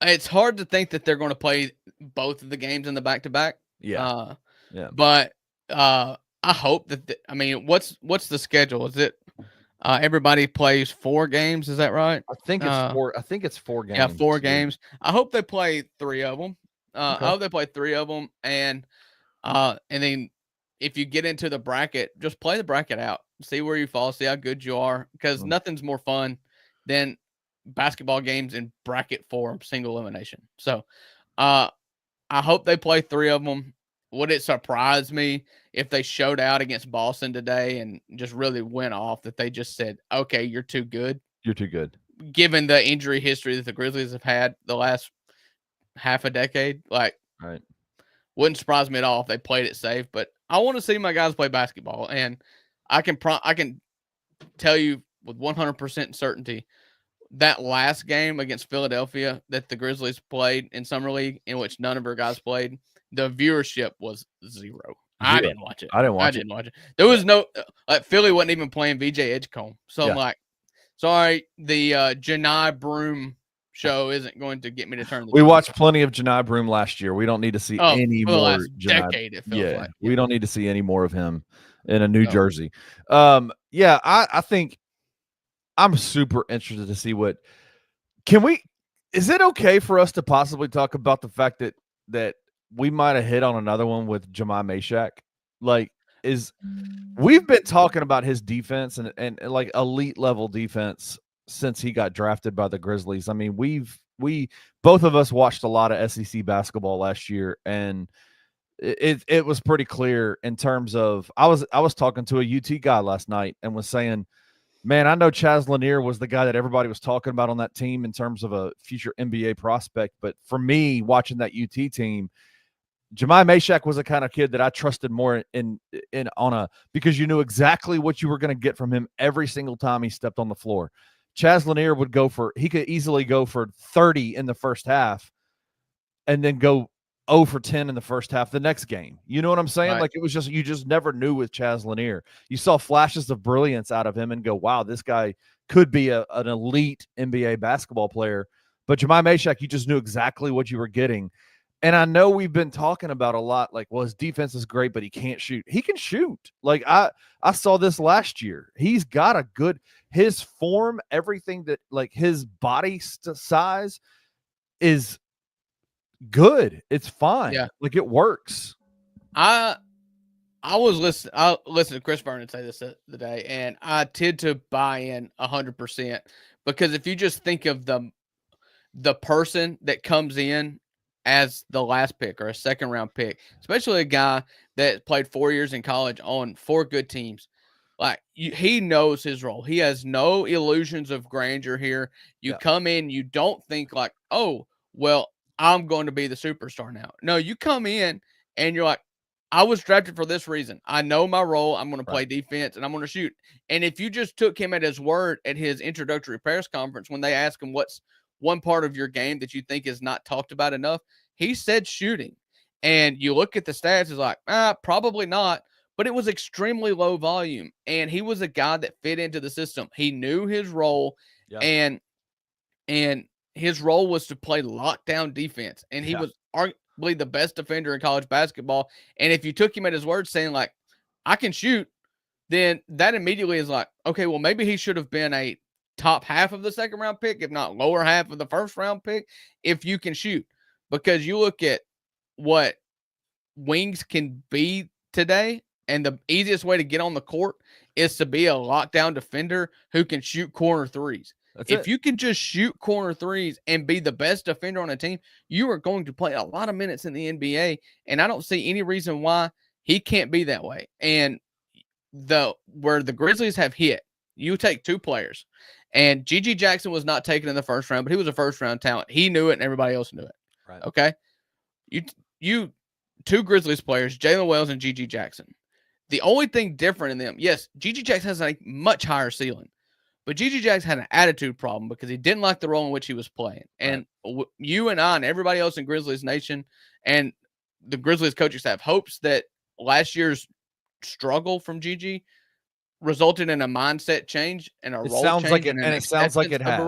It's hard to think that they're going to play both of the games in the back-to-back. But I hope that what's the schedule? Is it everybody plays 4 games? Is that right? I think it's 4. I think it's 4 games. Yeah, 4 games. I hope they play 3 of them. I hope they play 3 of them, and then if you get into the bracket, just play the bracket out. See where you fall. See how good you are, because nothing's more fun than basketball games in bracket form, single elimination. So, I hope they play 3 of them. Would it surprise me if they showed out against Boston today and just really went off, that they just said, okay, you're too good? You're too good. Given the injury history that the Grizzlies have had the last half a decade, wouldn't surprise me at all if they played it safe. But I want to see my guys play basketball, and I can tell you with 100% certainty that last game against Philadelphia that the Grizzlies played in Summer League, in which none of our guys played, the viewership was 0. I didn't watch it. I didn't watch it. There was no Philly wasn't even playing VJ Edgecombe. So I'm like, sorry, the Janai Broom show isn't going to get me to turn. We watched plenty of Janai Broom last year. We don't need to see any for the more. Last decade, it feels like. We don't need to see any more of him in a New Jersey. I think I'm super interested to see what is it okay for us to possibly talk about the fact that we might have hit on another one with Jemai Mashak? We've been talking about his defense and like elite level defense since he got drafted by the Grizzlies. I mean, we both of us watched a lot of SEC basketball last year, and it was pretty clear in terms of I was talking to a UT guy last night and was saying, man, I know Chaz Lanier was the guy that everybody was talking about on that team in terms of a future NBA prospect. But for me, watching that UT team, Jemai Mashak was the kind of kid that I trusted more because you knew exactly what you were going to get from him every single time he stepped on the floor. Chaz Lanier he could easily go for 30 in the first half and then go 0 for 10 in the first half the next game. You know what I'm saying? Right. Like, it was just, you just never knew with Chaz Lanier. You saw flashes of brilliance out of him and go, wow, this guy could be an elite NBA basketball player. But Jemai Mashak, you just knew exactly what you were getting. And I know we've been talking about a lot, like, well, his defense is great, but he can't shoot. He can shoot. Like, I saw this last year. He's got his form, everything that, like, his body size is good. It's fine. Yeah. Like, it works. I listened to Chris Vernon say this the day, and I tend to buy in 100%, because if you just think of the person that comes in as the last pick or a second round pick, especially a guy that played 4 years in college on 4 good teams, he knows his role. He has no illusions of grandeur here. You come in, you don't think like, oh, well, I'm going to be the superstar now. No, you come in and you're like, I was drafted for this reason. I know my role. I'm going to play defense and I'm going to shoot. And if you just took him at his word at his introductory press conference, when they asked him what's one part of your game that you think is not talked about enough, he said shooting. And you look at the stats, it's like, probably not. But it was extremely low volume. And he was a guy that fit into the system. He knew his role. And his role was to play lockdown defense. And he was arguably the best defender in college basketball. And if you took him at his word saying, like, I can shoot, then that immediately is like, okay, well, maybe he should have been a top half of the second round pick, if not lower half of the first round pick, if you can shoot. Because you look at what wings can be today, and the easiest way to get on the court is to be a lockdown defender who can shoot corner threes. If you can just shoot corner threes and be the best defender on a team, you are going to play a lot of minutes in the NBA. And I don't see any reason why he can't be that way. And where the Grizzlies have hit, you take 2 players. And Gigi Jackson was not taken in the first round, but he was a first-round talent. He knew it, and everybody else knew it. Right. Okay? You 2 Grizzlies players, Jalen Wells and Gigi Jackson. The only thing different in them, yes, Gigi Jackson has a much higher ceiling, But Gigi Jackson had an attitude problem because he didn't like the role in which he was playing. And you and I and everybody else in Grizzlies Nation and the Grizzlies coaching staff hopes that last year's struggle from Gigi resulted in a mindset change and a role change and it sounds like it has.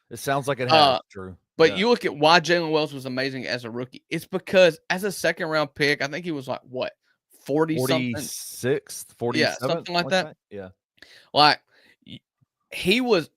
It sounds like it has, Drew. But you look at why Jalen Wells was amazing as a rookie. It's because as a second-round pick, I think he was like, what, 40-something? 46, 47? Yeah, something like that. Yeah. Like, he was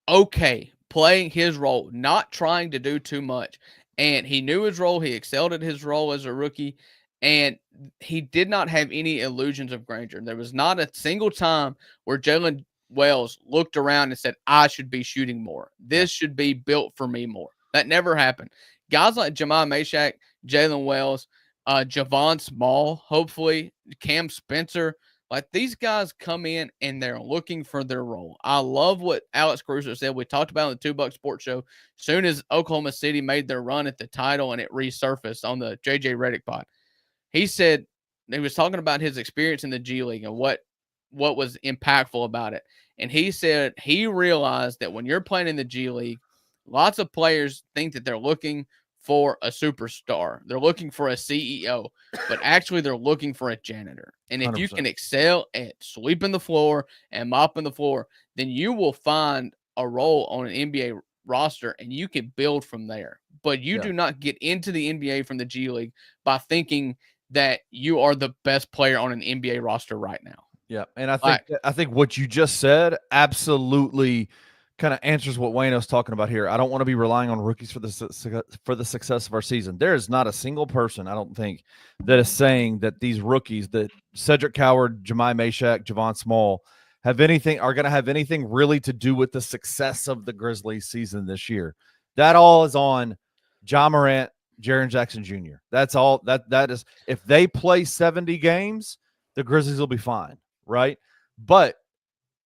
okay playing his role, not trying to do too much. And he knew his role. He excelled at his role as a rookie. And he did not have any illusions of grandeur. There was not a single time where Jalen Wells looked around and said, I should be shooting more. This should be built for me more. That never happened. Guys like Jemai Mashak, Jalen Wells, Javon Small, hopefully, Cam Spencer, like these guys come in and they're looking for their role. I love what Alex Caruso said. We talked about on the $2 Sports Show. Soon as Oklahoma City made their run at the title and it resurfaced on the JJ Redick pod, he said he was talking about his experience in the G League and what was impactful about it. And he said he realized that when you're playing in the G League, lots of players think that they're looking for a superstar. They're looking for a CEO, but actually they're looking for a janitor. And if 100%. You can excel at sweeping the floor and mopping the floor, then you will find a role on an NBA roster and you can build from there. But you do not get into the NBA from the G League by thinking that you are the best player on an NBA roster right now. Yeah, and I think what you just said absolutely kind of answers what Wayno's talking about here. I don't want to be relying on rookies for the success of our season. There is not a single person, I don't think, that is saying that these rookies, that Cedric Coward, Jemai Mashak, Javon Small, are going to have anything really to do with the success of the Grizzlies season this year. That all is on Ja Morant, Jaren Jackson Jr. That's all. That is, if they play 70 games, the Grizzlies will be fine, right? But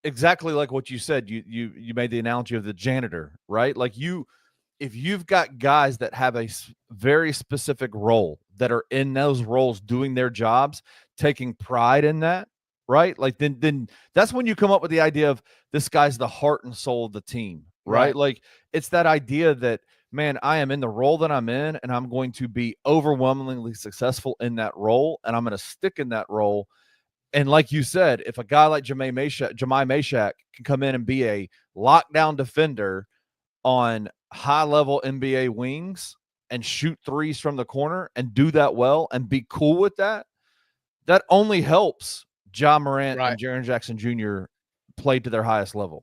exactly like what you said, you made the analogy of the janitor, right? Like if you've got guys that have a very specific role, that are in those roles doing their jobs, taking pride in that, right? Like then that's when you come up with the idea of this guy's the heart and soul of the team, right? Like it's that idea that, man, I am in the role that I'm in and I'm going to be overwhelmingly successful in that role and I'm going to stick in that role. And like you said, if a guy like Jemai Mashak can come in and be a lockdown defender on high-level NBA wings and shoot threes from the corner and do that well and be cool with that, that only helps Ja Morant and Jaren Jackson Jr. play to their highest level.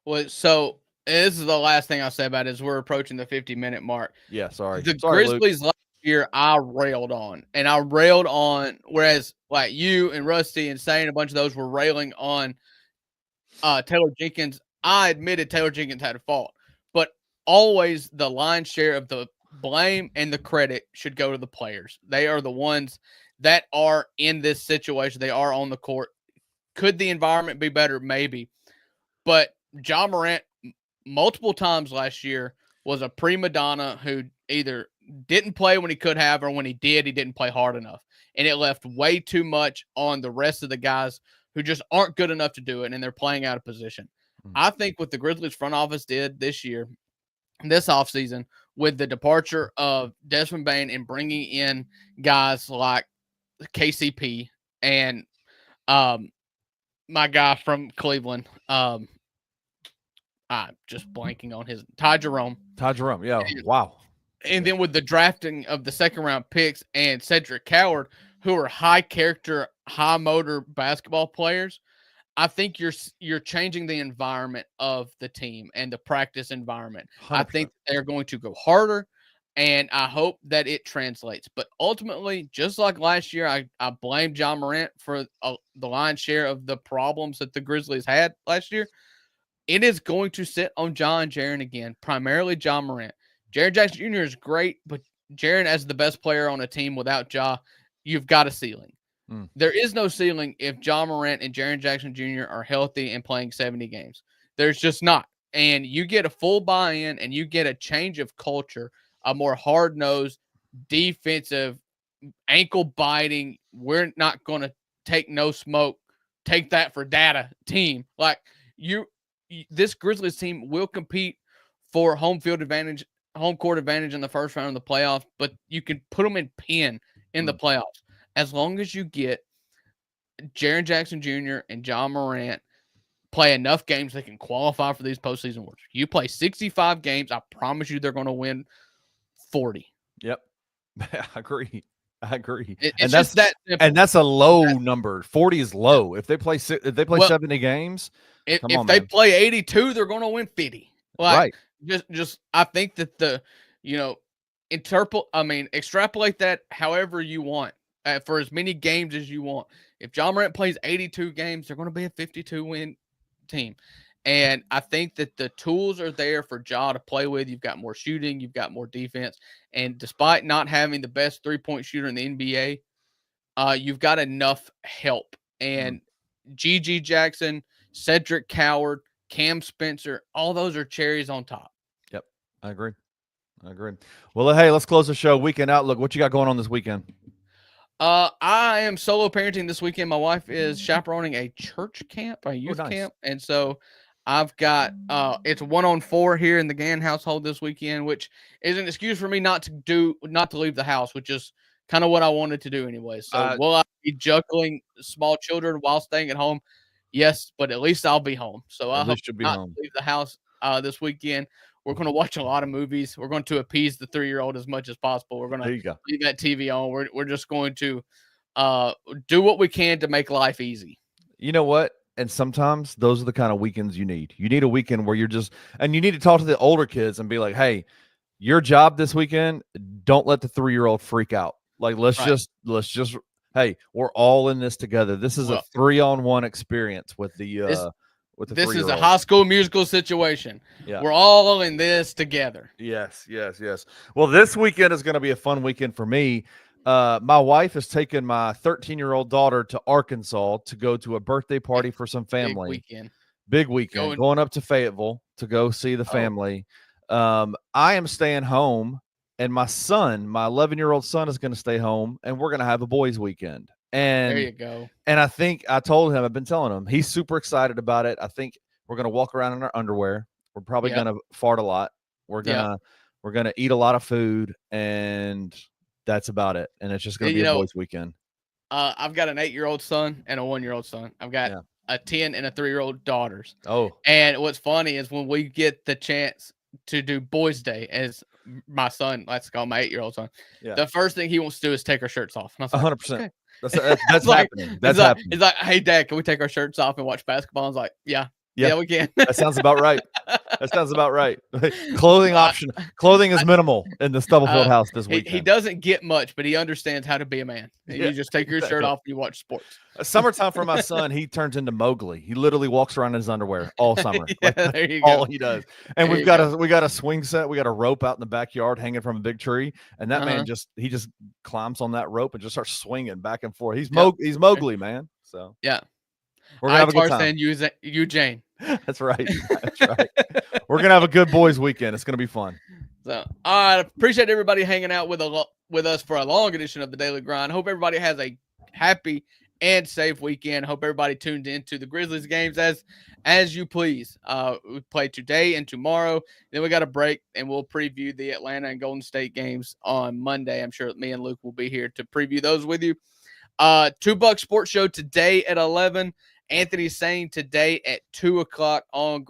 Well, so this is the last thing I'll say about it, is we're approaching the 50-minute mark. Yeah, sorry. The Grizzlies last year I railed on. And I railed on, whereas like you and Rusty and Sane, a bunch of those were railing on Taylor Jenkins. I admitted Taylor Jenkins had a fault. But always the lion's share of the blame and the credit should go to the players. They are the ones that are in this situation. They are on the court. Could the environment be better? Maybe. But Ja Morant multiple times last year was a prima donna who either didn't play when he could have, or when he did, he didn't play hard enough. And it left way too much on the rest of the guys who just aren't good enough to do it, and they're playing out of position. I think what the Grizzlies front office did this year, this offseason, with the departure of Desmond Bane and bringing in guys like KCP and my guy from Cleveland, I'm just blanking on his Ty Jerome. Yeah. Wow. And then with the drafting of the second round picks and Cedric Coward, who are high character, high motor basketball players, I think you're changing the environment of the team and the practice environment. 100%. I think they're going to go harder, and I hope that it translates. But ultimately, just like last year, I blame Ja Morant for the lion's share of the problems that the Grizzlies had last year. It is going to sit on Ja and Jaren again, primarily Ja Morant. Jaren Jackson Jr. is great, but Jaren, as the best player on a team without Ja, you've got a ceiling. There is no ceiling if Ja Morant and Jaren Jackson Jr. are healthy and playing 70 games. There's just not. And you get a full buy-in and you get a change of culture, a more hard-nosed, defensive, ankle-biting, we're not going to take no smoke, take that for data team. Like, this Grizzlies team will compete for home court advantage in the first round of the playoffs, but you can put them in pin in the playoffs as long as you get Jaren Jackson Jr. and John Morant play enough games they can qualify for these postseason awards. You play 65 games, I promise you they're going to win 40. Yep. I agree. It's just that simple. And that's a low number. 40 is low. If they play 70 games, if they play 82, they're going to win 50. Right. Just I think that extrapolate that however you want for as many games as you want. If John Morant plays 82 games, they're going to be a 52 win team. And I think that the tools are there for Ja to play with. You've got more shooting, you've got more defense. And despite not having the best 3-point shooter in the NBA, you've got enough help. And G.G. Jackson, Cedric Coward, Cam Spencer, all those are cherries on top. Yep, I agree. Well, hey, let's close the show. Weekend outlook. What you got going on this weekend? I am solo parenting this weekend. My wife is chaperoning a church camp, a youth camp. And so I've got it's 1-on-4 here in the Gann household this weekend, which is an excuse for me not to leave the house, which is kind of what I wanted to do anyway. So will I be juggling small children while staying at home? Yes, but at least I'll be home. So I hope not to leave the house this weekend. We're going to watch a lot of movies. We're going to appease the 3-year-old as much as possible. We're going to leave that TV on. We're just going to do what we can to make life easy. You know what? And sometimes those are the kind of weekends you need. You need a weekend where you need to talk to the older kids and be like, hey, your job this weekend, don't let the 3-year-old freak out. Like, let's just, hey, we're all in this together. This is a 3-on-1 experience with the this is a High School Musical situation. Yeah. We're all in this together. Yes. Well, this weekend is going to be a fun weekend for me. My wife has taken my 13-year-old daughter to Arkansas to go to a birthday party for some family. Big weekend. Going up to Fayetteville to go see the family. I am staying home, and my son, my 11-year-old son, is going to stay home, and we're going to have a boys' weekend. And there you go. And I think I told him, I've been telling him, he's super excited about it. I think we're going to walk around in our underwear. We're probably going to fart a lot. We're going to eat a lot of food, and that's about it. And it's just going to be a boys' weekend. I've got an 8-year-old son and a 1-year-old son. I've got a 10 and a 3-year-old daughters. Oh. And what's funny is when we get the chance to do Boys' Day, as my son likes to call my 8-year-old son, the first thing he wants to do is take our shirts off. And I was like, 100%. Okay. That's happening. That's happening. He's like, hey, Dad, can we take our shirts off and watch basketball? I was like, yeah, we can. That sounds about right. Clothing is minimal in the Stubblefield house this weekend. He doesn't get much, but he understands how to be a man. You just take your shirt off and you watch sports. Summertime for my son, he turns into Mowgli. He literally walks around in his underwear all summer. There you all go. he does. And we got a swing set. We got a rope out in the backyard hanging from a big tree. And that man just climbs on that rope and just starts swinging back and forth. He's Mowgli, man. So we're gonna have a good time. You Jane. That's right. We're gonna have a good boys' weekend. It's gonna be fun. So I appreciate everybody hanging out with us for a long edition of the Daily Grind. Hope everybody has a happy and safe weekend. Hope everybody tuned into the Grizzlies games as you please. We play today and tomorrow. Then we got a break, and we'll preview the Atlanta and Golden State games on Monday. I'm sure me and Luke will be here to preview those with you. $2 Sports Show today at 11. Anthony Sane today at 2:00 on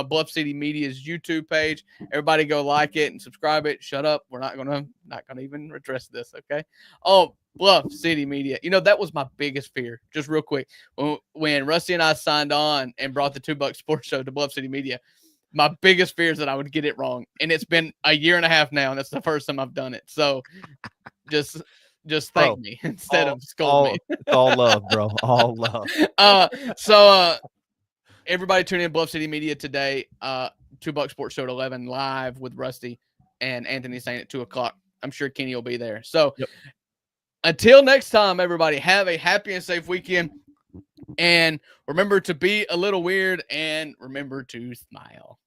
Bluff City Media's YouTube page. Everybody go like it and subscribe it. Shut up. We're not gonna even address this, okay? Oh, Bluff City Media. That was my biggest fear. Just real quick. When Rusty and I signed on and brought the $2 Sports Show to Bluff City Media, my biggest fear is that I would get it wrong. And it's been a year and a half now, and that's the first time I've done it. So just thank me instead of scold me. It's all love, bro. All love. So everybody tune in Bluff City Media today. $2 Sports Show at 11 live with Rusty and Anthony Sane at 2:00. I'm sure Kenny will be there. So until next time, everybody, have a happy and safe weekend. And remember to be a little weird and remember to smile.